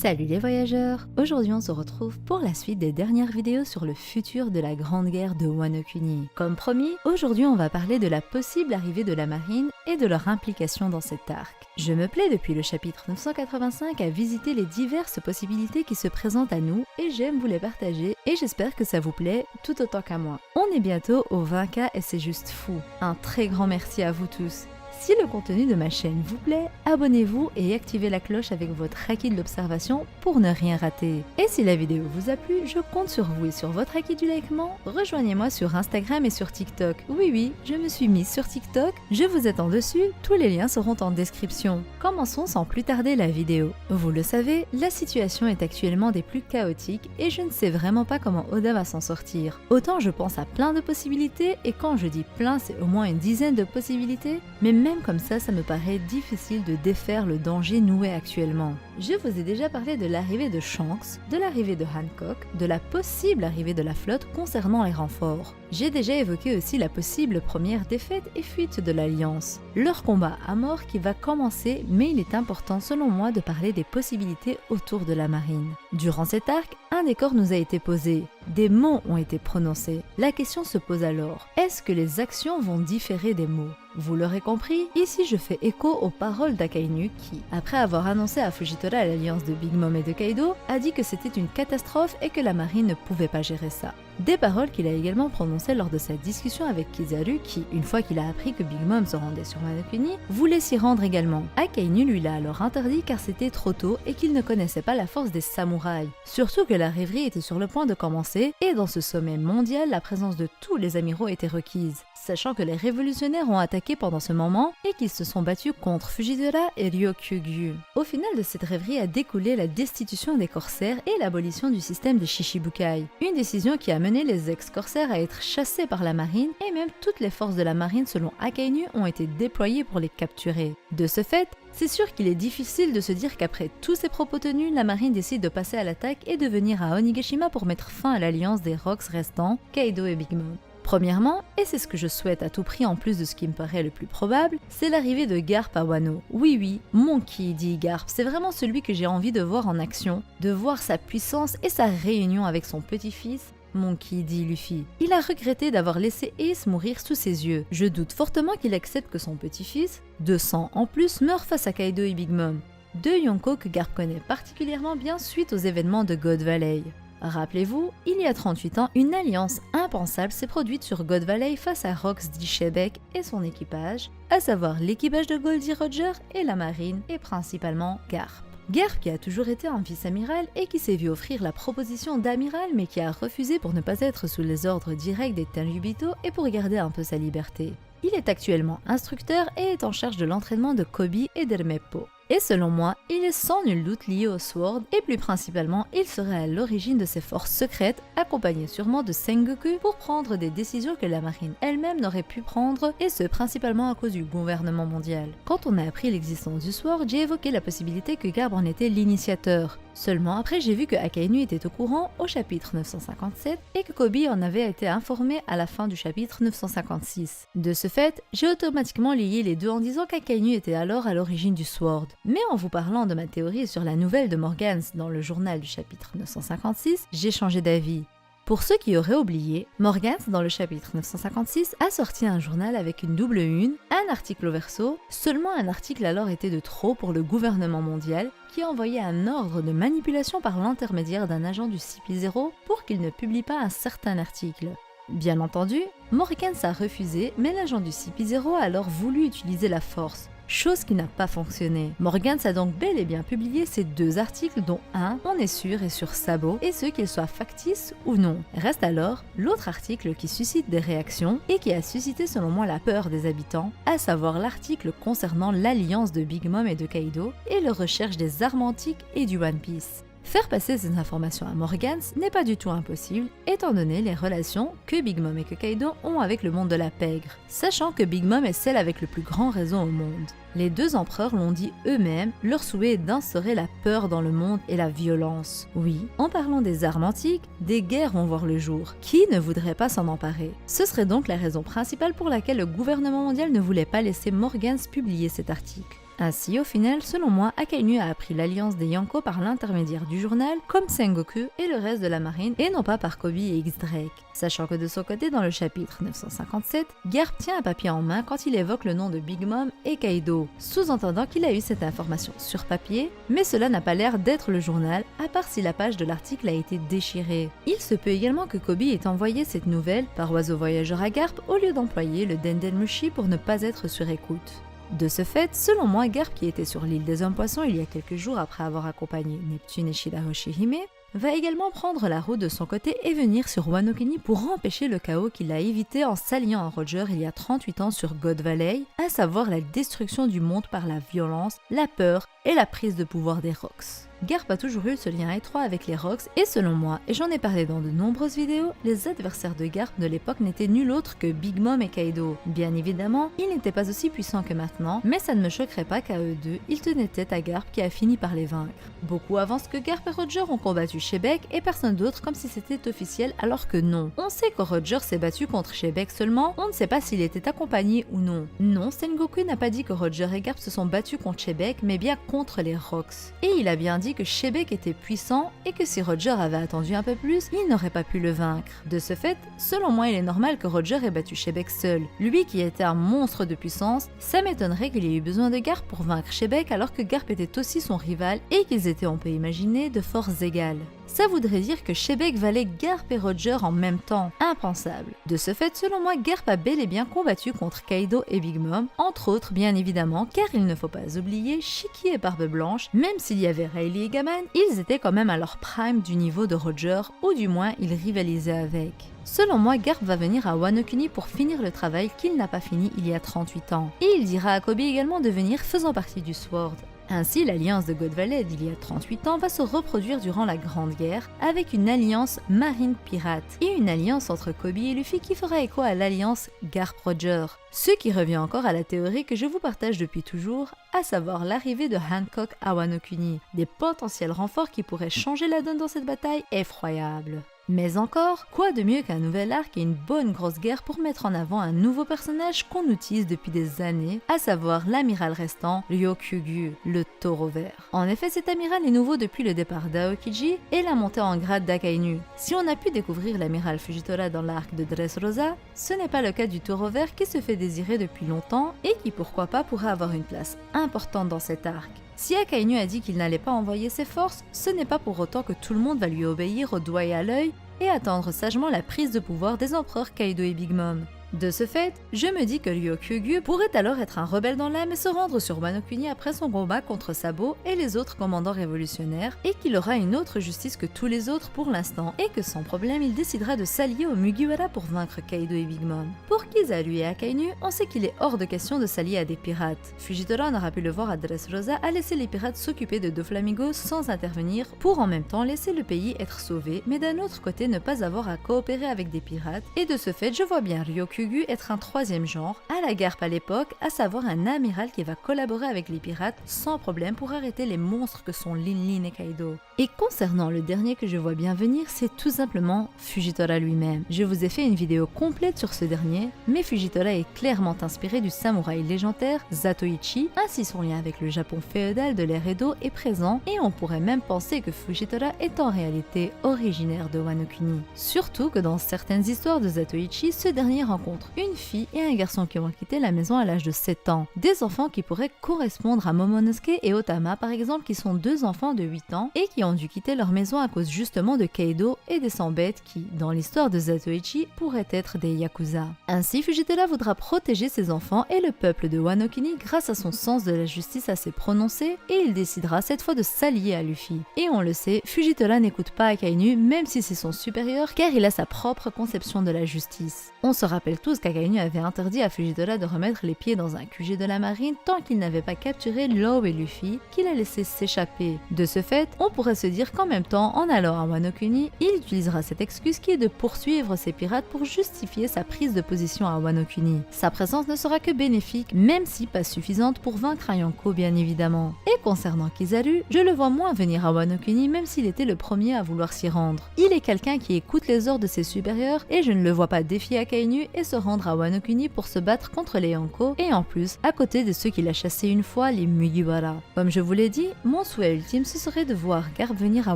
Salut les voyageurs! Aujourd'hui on se retrouve pour la suite des dernières vidéos sur le futur de la Grande Guerre de Wano Kuni. Comme promis, aujourd'hui on va parler de la possible arrivée de la marine et de leur implication dans cet arc. Je me plais depuis le chapitre 985 à visiter les diverses possibilités qui se présentent à nous et j'aime vous les partager et j'espère que ça vous plaît tout autant qu'à moi. On est bientôt au 20K et c'est juste fou. Un très grand merci à vous tous. Si le contenu de ma chaîne vous plaît, abonnez-vous et activez la cloche avec votre acquis de l'observation pour ne rien rater. Et si la vidéo vous a plu, je compte sur vous et sur votre acquis du likement. Rejoignez-moi sur Instagram et sur TikTok. Oui, je me suis mise sur TikTok, je vous attends dessus, tous les liens seront en description. Commençons sans plus tarder la vidéo. Vous le savez, la situation est actuellement des plus chaotiques et je ne sais vraiment pas comment Oda va s'en sortir. Autant je pense à plein de possibilités et quand je dis plein, c'est au moins une dizaine de possibilités, mais même comme ça me paraît difficile de défaire le danger noué actuellement. Je vous ai déjà parlé de l'arrivée de Shanks, de l'arrivée de Hancock, de la possible arrivée de la flotte concernant les renforts. J'ai déjà évoqué aussi la possible première défaite et fuite de l'Alliance. Leur combat à mort qui va commencer, mais il est important selon moi de parler des possibilités autour de la marine. Durant cet arc, un décor nous a été posé, des mots ont été prononcés. La question se pose alors, est-ce que les actions vont différer des mots ? Vous l'aurez compris, ici je fais écho aux paroles d'Akainu qui, après avoir annoncé à Fujitora l'alliance de Big Mom et de Kaido, a dit que c'était une catastrophe et que la marine ne pouvait pas gérer ça. Des paroles qu'il a également prononcées lors de sa discussion avec Kizaru qui, une fois qu'il a appris que Big Mom se rendait sur Wano Kuni, voulait s'y rendre également. Akainu lui l'a alors interdit car c'était trop tôt et qu'il ne connaissait pas la force des samouraïs. Surtout que la rêverie était sur le point de commencer et dans ce sommet mondial, la présence de tous les amiraux était requise. Sachant que les révolutionnaires ont attaqué pendant ce moment et qu'ils se sont battus contre Fujitora et Ryokugyu. Au final de cette rêverie a découlé la destitution des corsaires et l'abolition du système des Shishibukai. Une décision qui a mené les ex-corsaires à être chassés par la marine et même toutes les forces de la marine selon Akainu ont été déployées pour les capturer. De ce fait, c'est sûr qu'il est difficile de se dire qu'après tous ces propos tenus, la marine décide de passer à l'attaque et de venir à Onigashima pour mettre fin à l'alliance des Rocks restants, Kaido et Big Mom. Premièrement, et c'est ce que je souhaite à tout prix en plus de ce qui me paraît le plus probable, c'est l'arrivée de Garp à Wano. Oui, mon Kid Garp, c'est vraiment celui que j'ai envie de voir en action, de voir sa puissance et sa réunion avec son petit-fils, Monkey D. Luffy. Il a regretté d'avoir laissé Ace mourir sous ses yeux. Je doute fortement qu'il accepte que son petit-fils, de sang en plus, meure face à Kaido et Big Mom. Deux Yonko que Garp connaît particulièrement bien suite aux événements de God Valley. Rappelez-vous, il y a 38 ans, une alliance impensable s'est produite sur God Valley face à Rox D. Shebeck et son équipage, à savoir l'équipage de Goldie Roger et la marine, et principalement Garp. Garp qui a toujours été un vice-amiral et qui s'est vu offrir la proposition d'amiral mais qui a refusé pour ne pas être sous les ordres directs des Tenryubito et pour garder un peu sa liberté. Il est actuellement instructeur et est en charge de l'entraînement de Koby et d'Hermeppo. Et selon moi, il est sans nul doute lié au Sword et plus principalement, il serait à l'origine de ces forces secrètes, accompagné sûrement de Sengoku pour prendre des décisions que la marine elle-même n'aurait pu prendre et ce principalement à cause du gouvernement mondial. Quand on a appris l'existence du Sword, j'ai évoqué la possibilité que Garp en était l'initiateur. Seulement après j'ai vu que Akainu était au courant au chapitre 957 et que Koby en avait été informé à la fin du chapitre 956. De ce fait, j'ai automatiquement lié les deux en disant qu'Akainu était alors à l'origine du Sword. Mais en vous parlant de ma théorie sur la nouvelle de Morgans dans le journal du chapitre 956, j'ai changé d'avis. Pour ceux qui auraient oublié, Morgans, dans le chapitre 956, a sorti un journal avec une double une, un article au verso, seulement un article alors était de trop pour le gouvernement mondial, qui envoyait un ordre de manipulation par l'intermédiaire d'un agent du CP0 pour qu'il ne publie pas un certain article. Bien entendu, Morgans a refusé, mais l'agent du CP0 a alors voulu utiliser la force. Chose qui n'a pas fonctionné. Morgans a donc bel et bien publié ces deux articles dont un, on est sûr, est sur Sabo, et ce qu'ils soient factices ou non. Reste alors l'autre article qui suscite des réactions et qui a suscité selon moi la peur des habitants, à savoir l'article concernant l'alliance de Big Mom et de Kaido et leur recherche des armes antiques et du One Piece. Faire passer ces informations à Morgans n'est pas du tout impossible, étant donné les relations que Big Mom et que Kaido ont avec le monde de la pègre, sachant que Big Mom est celle avec le plus grand réseau au monde. Les deux empereurs l'ont dit eux-mêmes, leur souhait est d'instaurer la peur dans le monde et la violence. Oui, en parlant des armes antiques, des guerres vont voir le jour. Qui ne voudrait pas s'en emparer? Ce serait donc la raison principale pour laquelle le gouvernement mondial ne voulait pas laisser Morgans publier cet article. Ainsi, au final, selon moi, Akainu a appris l'alliance des Yonko par l'intermédiaire du journal, comme Sengoku et le reste de la marine, et non pas par Kobe et X-Drake. Sachant que de son côté, dans le chapitre 957, Garp tient un papier en main quand il évoque le nom de Big Mom et Kaido, sous-entendant qu'il a eu cette information sur papier, mais cela n'a pas l'air d'être le journal, à part si la page de l'article a été déchirée. Il se peut également que Kobe ait envoyé cette nouvelle par oiseau voyageur à Garp au lieu d'employer le Dendenmushi pour ne pas être sur écoute. De ce fait, selon moi, Garp, qui était sur l'île des hommes poissons il y a quelques jours après avoir accompagné Neptune et Shirahoshi Hime, va également prendre la route de son côté et venir sur Wano Kuni pour empêcher le chaos qu'il a évité en s'alliant à Roger il y a 38 ans sur God Valley, à savoir la destruction du monde par la violence, la peur et la prise de pouvoir des Rocks. Garp a toujours eu ce lien étroit avec les Rocks et selon moi, et j'en ai parlé dans de nombreuses vidéos, les adversaires de Garp de l'époque n'étaient nul autre que Big Mom et Kaido. Bien évidemment, ils n'étaient pas aussi puissants que maintenant, mais ça ne me choquerait pas qu'à eux deux, ils tenaient tête à Garp qui a fini par les vaincre. Beaucoup avancent que Garp et Roger ont combattu Shebek et personne d'autre comme si c'était officiel alors que non. On sait que Roger s'est battu contre Shebek seulement, on ne sait pas s'il était accompagné ou non. Non, Sengoku n'a pas dit que Roger et Garp se sont battus contre Shebek mais bien contre les Rocks. Et il a bien dit que Shebek était puissant et que si Roger avait attendu un peu plus, il n'aurait pas pu le vaincre. De ce fait, selon moi, il est normal que Roger ait battu Shebek seul. Lui qui était un monstre de puissance, ça m'étonnerait qu'il ait eu besoin de Garp pour vaincre Shebek alors que Garp était aussi son rival et qu'ils étaient, on peut imaginer, de forces égales. Ça voudrait dire que Shebek valait Garp et Roger en même temps, impensable. De ce fait, selon moi, Garp a bel et bien combattu contre Kaido et Big Mom, entre autres bien évidemment, car il ne faut pas oublier Shiki et Barbe Blanche, même s'il y avait Rayleigh et Gaman, ils étaient quand même à leur prime du niveau de Roger, ou du moins ils rivalisaient avec. Selon moi, Garp va venir à Wano Kuni pour finir le travail qu'il n'a pas fini il y a 38 ans. Et il dira à Kobe également de venir faisant partie du Sword. Ainsi, l'alliance de God Valley d'il y a 38 ans va se reproduire durant la Grande Guerre avec une alliance marine-pirate et une alliance entre Kobe et Luffy qui fera écho à l'alliance Garp-Roger. Ce qui revient encore à la théorie que je vous partage depuis toujours, à savoir l'arrivée de Hancock à Wano Kuni, des potentiels renforts qui pourraient changer la donne dans cette bataille effroyable. Mais encore, quoi de mieux qu'un nouvel arc et une bonne grosse guerre pour mettre en avant un nouveau personnage qu'on utilise depuis des années, à savoir l'amiral restant, Ryokugyu, le taureau vert. En effet, cet amiral est nouveau depuis le départ d'Aokiji et la montée en grade d'Akainu. Si on a pu découvrir l'amiral Fujitora dans l'arc de Dressrosa, ce n'est pas le cas du taureau vert qui se fait désirer depuis longtemps et qui pourquoi pas pourrait avoir une place importante dans cet arc. Si Akainu a dit qu'il n'allait pas envoyer ses forces, ce n'est pas pour autant que tout le monde va lui obéir au doigt et à l'œil et attendre sagement la prise de pouvoir des empereurs Kaido et Big Mom. De ce fait, je me dis que Ryokugyu pourrait alors être un rebelle dans l'âme et se rendre sur Wano Kuni après son combat contre Sabo et les autres commandants révolutionnaires, et qu'il aura une autre justice que tous les autres pour l'instant, et que sans problème il décidera de s'allier aux Mugiwara pour vaincre Kaido et Big Mom. Pour Kizaru et Akainu, on sait qu'il est hors de question de s'allier à des pirates. Fujitora, on aura pu le voir à Dressrosa, a laissé les pirates s'occuper de Doflamingo sans intervenir, pour en même temps laisser le pays être sauvé, mais d'un autre côté ne pas avoir à coopérer avec des pirates, et de ce fait je vois bien Ryokugyu être un troisième genre, à la Garp à l'époque, à savoir un amiral qui va collaborer avec les pirates sans problème pour arrêter les monstres que sont Lin et Kaido. Et concernant le dernier que je vois bien venir, c'est tout simplement Fujitora lui-même. Je vous ai fait une vidéo complète sur ce dernier, mais Fujitora est clairement inspiré du samouraï légendaire Zatoichi, ainsi son lien avec le Japon féodal de l'ère Edo est présent, et on pourrait même penser que Fujitora est en réalité originaire de Wano Kuni. Surtout que dans certaines histoires de Zatoichi, ce dernier rencontre une fille et un garçon qui ont quitté la maison à l'âge de 7 ans. Des enfants qui pourraient correspondre à Momonosuke et Otama par exemple, qui sont deux enfants de 8 ans et qui ont dû quitter leur maison à cause justement de Kaido et des 100 bêtes qui, dans l'histoire de Zatoichi, pourraient être des Yakuza. Ainsi, Fujitora voudra protéger ses enfants et le peuple de Wano Kuni grâce à son sens de la justice assez prononcé, et il décidera cette fois de s'allier à Luffy. Et on le sait, Fujitora n'écoute pas Akainu même si c'est son supérieur, car il a sa propre conception de la justice. On se rappelle tous qu'Akainu avait interdit à Fujitora de remettre les pieds dans un QG de la marine tant qu'il n'avait pas capturé Law et Luffy, qu'il a laissé s'échapper. De ce fait, on pourrait se dire qu'en même temps, en allant à Wano Kuni, il utilisera cette excuse qui est de poursuivre ses pirates pour justifier sa prise de position à Wano Kuni. Sa présence ne sera que bénéfique, même si pas suffisante pour vaincre un Yonko bien évidemment. Et concernant Kizaru, je le vois moins venir à Wano Kuni même s'il était le premier à vouloir s'y rendre. Il est quelqu'un qui écoute les ordres de ses supérieurs et je ne le vois pas défier Akainu et se rendre à Wano Kuni pour se battre contre les Yonko et en plus à côté de ceux qu'il a chassés une fois, les Mugiwara. Comme je vous l'ai dit, mon souhait ultime ce serait de voir Garp venir à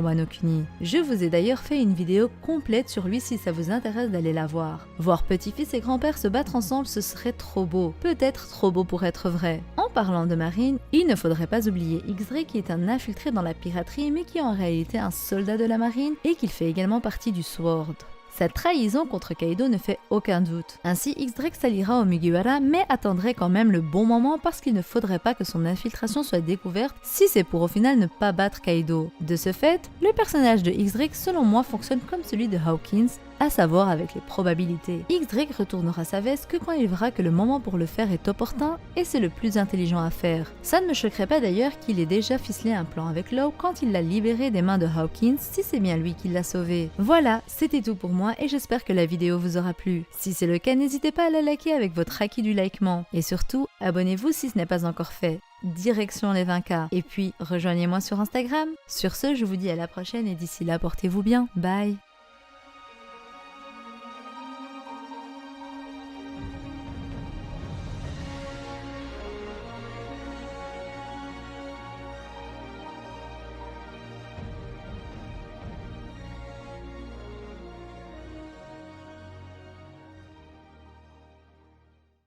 Wano Kuni. Je vous ai d'ailleurs fait une vidéo complète sur lui si ça vous intéresse d'aller la voir. Voir petit-fils et grand-père se battre ensemble ce serait trop beau, peut-être trop beau pour être vrai. En parlant de marine, il ne faudrait pas oublier X-Drake qui est un infiltré dans la piraterie mais qui est en réalité un soldat de la marine et qu'il fait également partie du SWORD. Sa trahison contre Kaido ne fait aucun doute. Ainsi, X-Drake s'alliera aux Mugiwara mais attendrait quand même le bon moment parce qu'il ne faudrait pas que son infiltration soit découverte si c'est pour au final ne pas battre Kaido. De ce fait, le personnage de X-Drake selon moi fonctionne comme celui de Hawkins, à savoir avec les probabilités. X-Drake retournera sa veste que quand il verra que le moment pour le faire est opportun et c'est le plus intelligent à faire. Ça ne me choquerait pas d'ailleurs qu'il ait déjà ficelé un plan avec Law quand il l'a libéré des mains de Hawkins si c'est bien lui qui l'a sauvé. Voilà, c'était tout pour moi et j'espère que la vidéo vous aura plu. Si c'est le cas, n'hésitez pas à la liker avec votre acquis du likement. Et surtout, abonnez-vous si ce n'est pas encore fait. Direction les 20K. Et puis, rejoignez-moi sur Instagram. Sur ce, je vous dis à la prochaine et d'ici là, portez-vous bien. Bye!